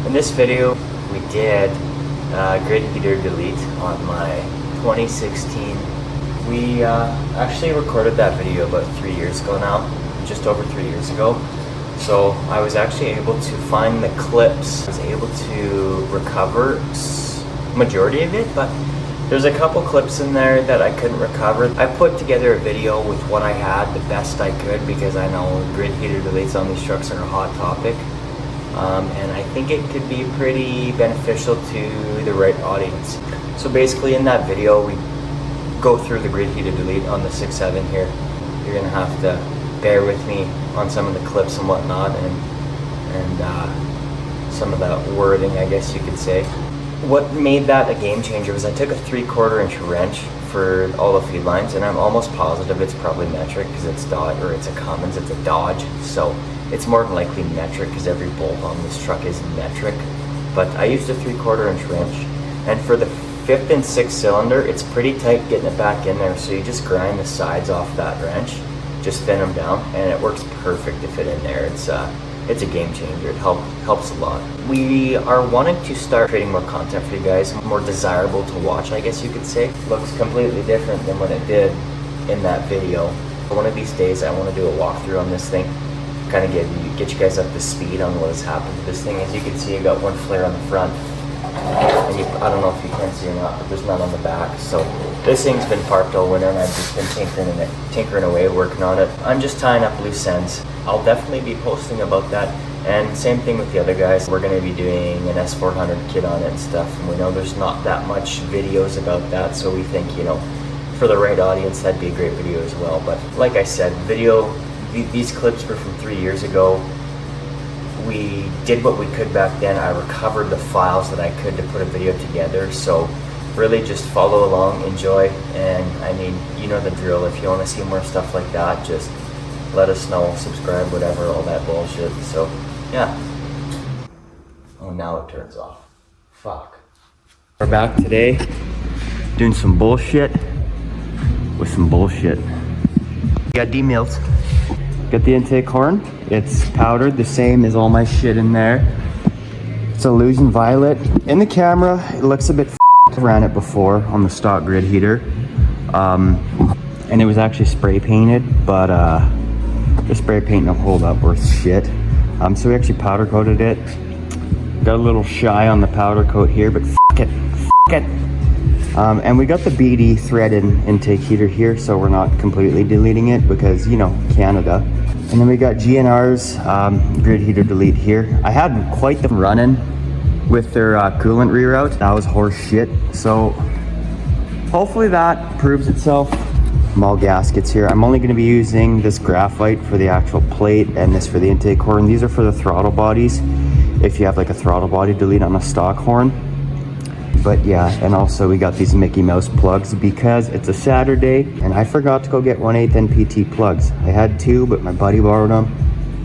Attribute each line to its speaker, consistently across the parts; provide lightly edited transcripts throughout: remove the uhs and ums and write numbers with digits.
Speaker 1: In this video, we did grid heater delete on my 2016. We actually recorded that video about 3 years ago now, just over 3 years ago. So I was actually able to find the clips. I was able to recover majority of it, but there's a couple clips in there that I couldn't recover. I put together a video with what I had the best I could, because I know grid heater deletes on these trucks are a hot topic. And I think it could be pretty beneficial to the right audience. So basically in that video, we go through the grid heater delete on the 6.7 here. You're gonna have to bear with me on some of the clips and whatnot, and some of that wording, I guess you could say. What made that a game changer was I took a 3/4 inch wrench for all the feed lines, and I'm almost positive it's probably metric because it's Dodge, or it's a Cummins, it's a Dodge, so it's more than likely metric because every bolt on this truck is metric. But I used a 3/4 inch wrench, and for the 5th and 6th cylinder, it's pretty tight getting it back in there, so you just grind the sides off that wrench, just thin them down, and it works perfect to fit in there. It's a game changer. It helps a lot. We are wanting to start creating more content for you guys, more desirable to watch, I guess you could say. Looks completely different than what it did in that video. One of these days I want to do a walkthrough on this thing, kind of get you guys up to speed on what has happened to this thing. As you can see, I got one flare on the front, and I don't know if you can see or not, but there's none on the back. So this thing's been parked all winter, and I've just been tinkering away, working on it. I'm just tying up loose ends. I'll definitely be posting about that, and same thing with the other guys. We're going to be doing an S400 kit on it and stuff, and we know there's not that much videos about that, so we think, you know, for the right audience, that'd be a great video as well. But like I said, these clips were from 3 years ago. We did what we could back then. I recovered the files that I could to put a video together, so really just follow along, enjoy, and I mean, you know the drill. If you want to see more stuff like that, just let us know, subscribe, whatever, all that bullshit. So yeah. Oh, now it turns off. Fuck. We're back today doing some bullshit with some bullshit. Got D-mills. Got the intake horn. It's powdered, the same as all my shit in there. It's Illusion Violet. In the camera, it looks a bit f***ed. I ran it before on the stock grid heater. And it was actually spray painted, but the spray paint don't hold up worth shit. So we actually powder coated it. Got a little shy on the powder coat here, but f*** it. And we got the BD threaded intake heater here, so we're not completely deleting it because, you know, Canada. And then we got GNR's grid heater delete here. I had quite the run-in with their coolant reroute. That was horse shit. So hopefully that proves itself. All gaskets here. I'm only going to be using this graphite for the actual plate and this for the intake horn. These are for the throttle bodies, if you have like a throttle body delete on a stock horn. But yeah, and also we got these Mickey Mouse plugs because it's a Saturday and I forgot to go get 1/8 NPT plugs. I had 2, but my buddy borrowed them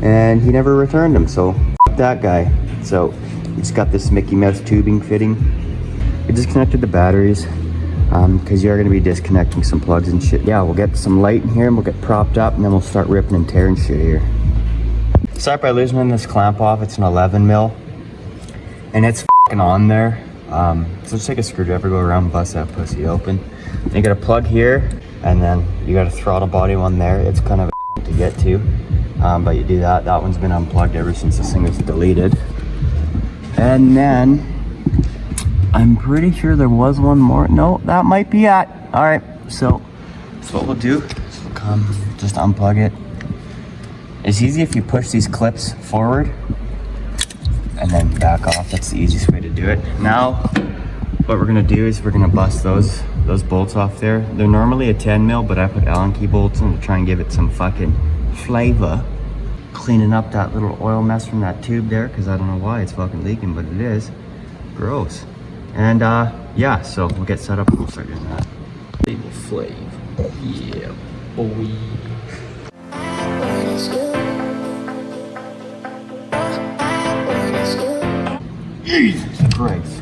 Speaker 1: and he never returned them, so f that guy. So it's got this Mickey Mouse tubing fitting. We disconnected the batteries because you're going to be disconnecting some plugs and shit. Yeah, we'll get some light in here and we'll get propped up, and then we'll start ripping and tearing shit here. Start by loosening this clamp off. It's an 11 mil and it's f***ing on there. So just take a screwdriver, go around, bust that pussy open. And you got a plug here, and then you got a throttle body one there. It's kind of a to get to, but you do that. That one's been unplugged ever since this thing was deleted. And then I'm pretty sure there was one more. No, that might be it. All right, so what we'll do is we'll come, just unplug it. It's easy if you push these clips forward and then back off. That's the easiest way to do it. Now, what we're gonna do is we're gonna bust those bolts off there. They're normally a 10 mil, but I put Allen key bolts in to try and give it some fucking flavor. Cleaning up that little oil mess from that tube there, because I don't know why it's fucking leaking, but it is. Gross. And yeah, so we'll get set up and we'll start doing that. Flavor. Yeah, boy. Jesus Christ.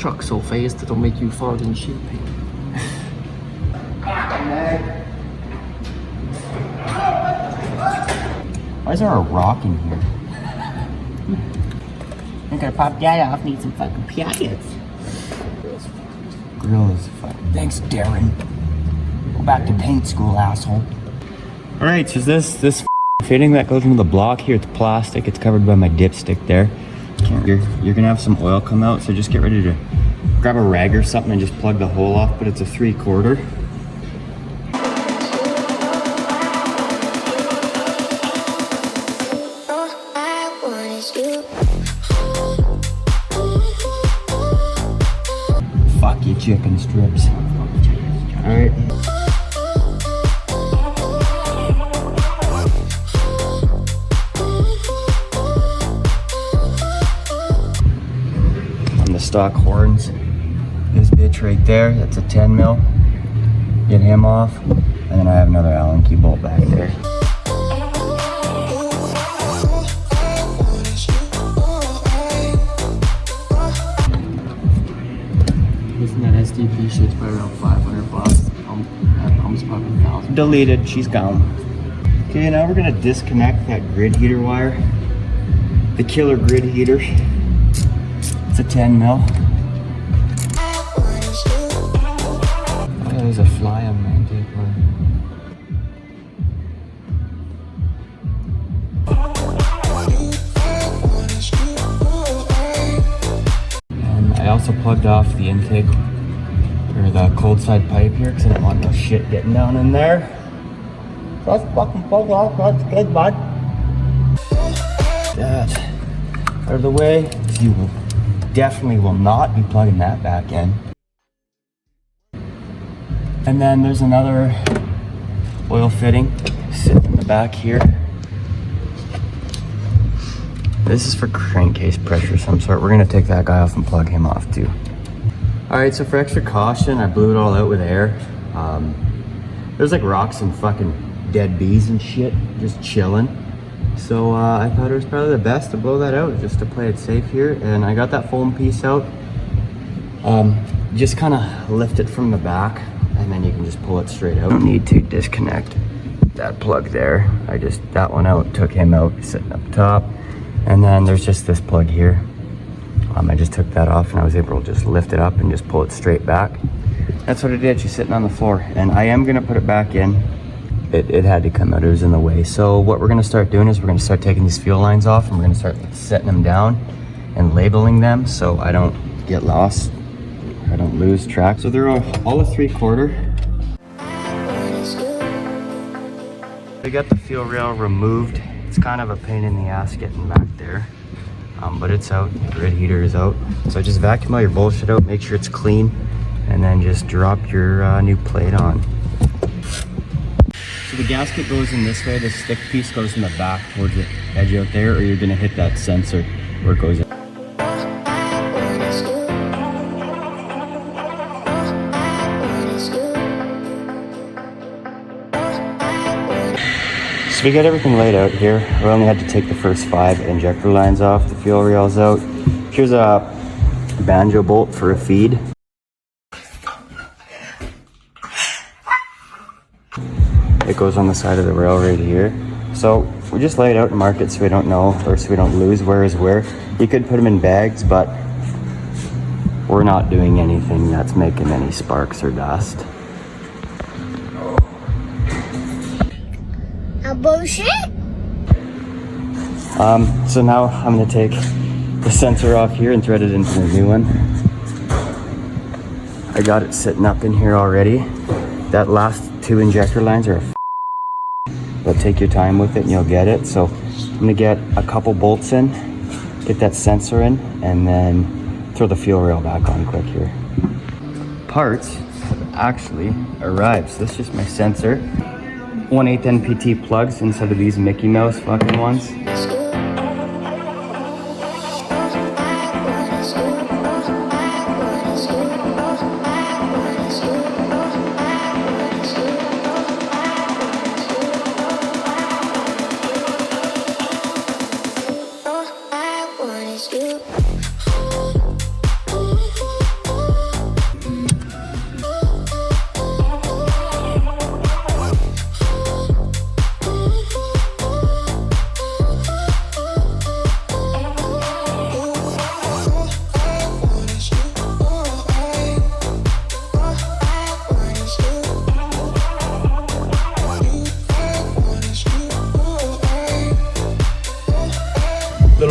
Speaker 2: truck so fast it'll make you fart in shit.
Speaker 1: Why is there a rock in here?
Speaker 2: I'm gonna pop that off, need some fucking packets.
Speaker 1: Grill is fucking. Thanks, Darren. Go back to paint school, asshole. Alright, so this fitting that goes into the block here, it's plastic, it's covered by my dipstick there. You're gonna have some oil come out, so just get ready to grab a rag or something and just plug the hole off, but it's a 3/4. Fuck you, chicken strips. Alright. On the stock horns, this bitch right there, that's a 10 mil. Get him off, and then I have another Allen key bolt back there.
Speaker 2: That SDP shit's probably around 500 bucks. That pump's probably 1,000.
Speaker 1: Deleted, she's gone. Okay, now we're gonna disconnect that grid heater wire. The killer grid heater. It's a 10 mil.
Speaker 2: Oh yeah, there's a fly on my intake wire. And I also plugged off the intake, or the cold side pipe here, because I don't want no shit getting down in there. So that's fucking plugged off, that's good, bud.
Speaker 1: That out of the way, 'cause you definitely will not be plugging that back in. And then there's another oil fitting sitting in the back here. This is for crankcase pressure of some sort. We're gonna take that guy off and plug him off too. All right, so for extra caution, I blew it all out with air. There's like rocks and fucking dead bees and shit just chilling. So I thought it was probably the best to blow that out just to play it safe here. And I got that foam piece out. Just kind of lift it from the back and then you can just pull it straight out. Don't need to disconnect that plug there. I just, that one out, took him out, sitting up top. And then there's just this plug here. I just took that off and I was able to just lift it up and just pull it straight back. That's what it did, she's sitting on the floor. And I am gonna put it back in. It had to come out, it was in the way. So what we're gonna start doing is we're gonna start taking these fuel lines off and we're gonna start setting them down and labeling them so I don't get lost, I don't lose track. So they're all a 3/4. We got the fuel rail removed. It's kind of a pain in the ass getting back there. But it's out, the grid heater is out. So just vacuum all your bullshit out, make sure it's clean, and then just drop your new plate on. So the gasket goes in this way, the stick piece goes in the back towards the edge out there, or you're gonna hit that sensor where it goes in. So we got everything laid out here. We only had to take the first 5 injector lines off, the fuel rail's out. Here's a banjo bolt for a feed. It goes on the side of the rail right here. So we just lay it out and mark it so we don't know, or so we don't lose where is where. You could put them in bags, but we're not doing anything that's making any sparks or dust.
Speaker 3: Bullshit.
Speaker 1: So now I'm gonna take the sensor off here and thread it into the new one. I got it sitting up in here already. That last 2 injector lines are but take your time with it and you'll get it. So I'm gonna get a couple bolts in, get that sensor in, and then throw the fuel rail back on quick here. Parts actually arrived. So this is just my sensor. 1/8 NPT plugs instead of these Mickey Mouse fucking ones.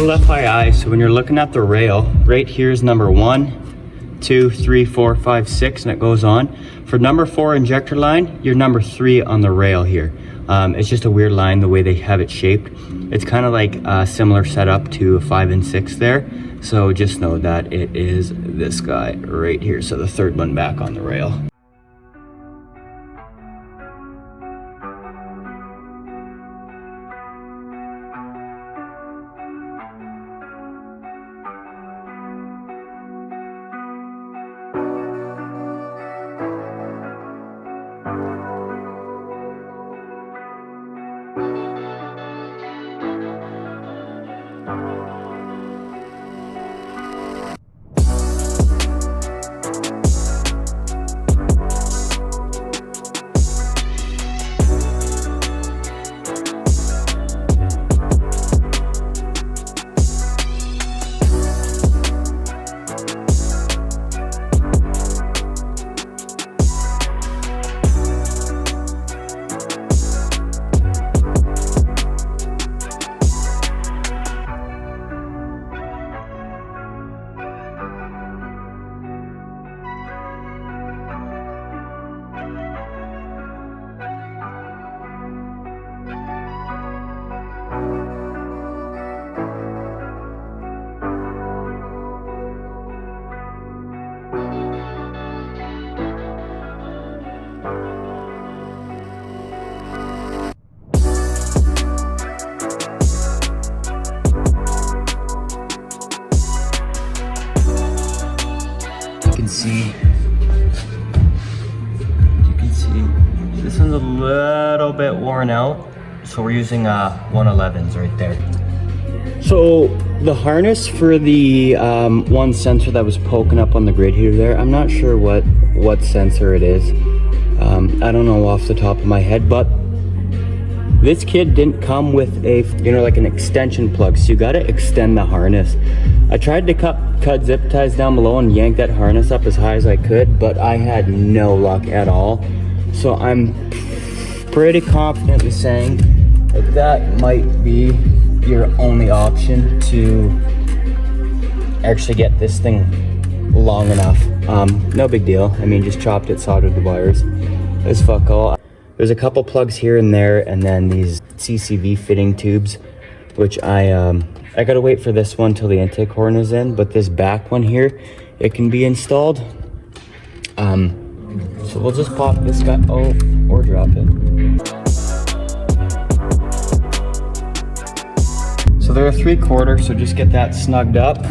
Speaker 2: little FYI, so when you're looking at the rail, right here is number 1, 2, 3, 4, 5, 6, and it goes on. For number 4 injector line, you're number 3 on the rail here. It's just a weird line the way they have it shaped. It's kind of like a similar setup to 5 and 6 there. So just know that it is this guy right here. So the third one back on the rail. You can see this one's a little bit worn out, so we're using 111s right there. So the harness for the one sensor that was poking up on the grid heater there, I'm not sure what sensor it is. I don't know off the top of my head, but this kit didn't come with a, like an extension plug, so you gotta extend the harness. I tried to cut zip ties down below and yank that harness up as high as I could, but I had no luck at all. So I'm pretty confidently saying that might be your only option to actually get this thing long enough. No big deal. I mean, just chopped it, soldered the wires. It's fuck all. There's a couple plugs here and there, and then these CCV fitting tubes, which I gotta wait for this one till the intake horn is in, but this back one here, it can be installed. So we'll just pop this guy, or drop it. So they're a 3/4, so just get that snugged up.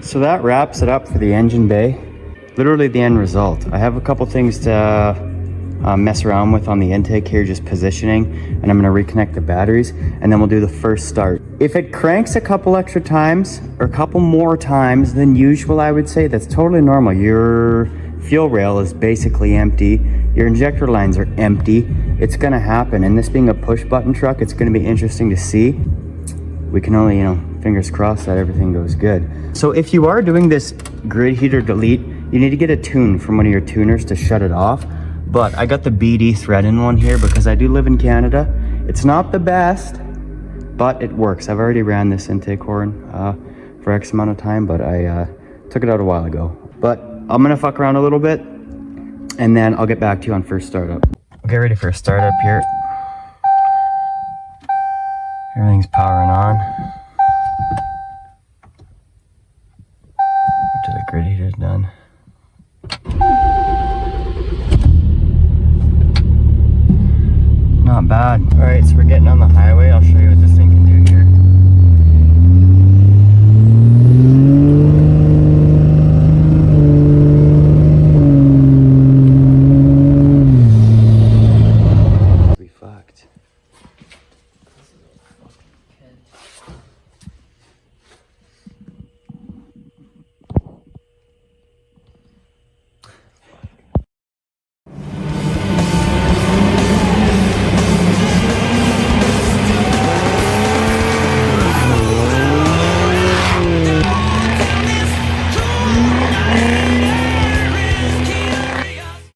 Speaker 2: So that wraps it up for the engine bay. Literally the end result. I have a couple things to mess around with on the intake here, just positioning, and I'm going to reconnect the batteries, and then we'll do the first start. If it cranks a couple extra times or a couple more times than usual, I would say that's totally normal. Your fuel rail is basically empty. Your injector lines are empty. It's going to happen, and this being a push button truck, it's going to be interesting to see. We can only, fingers crossed that everything goes good. So if you are doing this grid heater delete, you need to get a tune from one of your tuners to shut it off. But I got the BD thread-in one here because I do live in Canada. It's not the best, but it works. I've already ran this intake horn for X amount of time, but I took it out a while ago. But I'm gonna fuck around a little bit, and then I'll get back to you on first startup. Okay, ready for a startup here. Everything's powering on. Up to the grid heater's done. bad.
Speaker 1: All right, so we're getting on the highway. I'll show you what this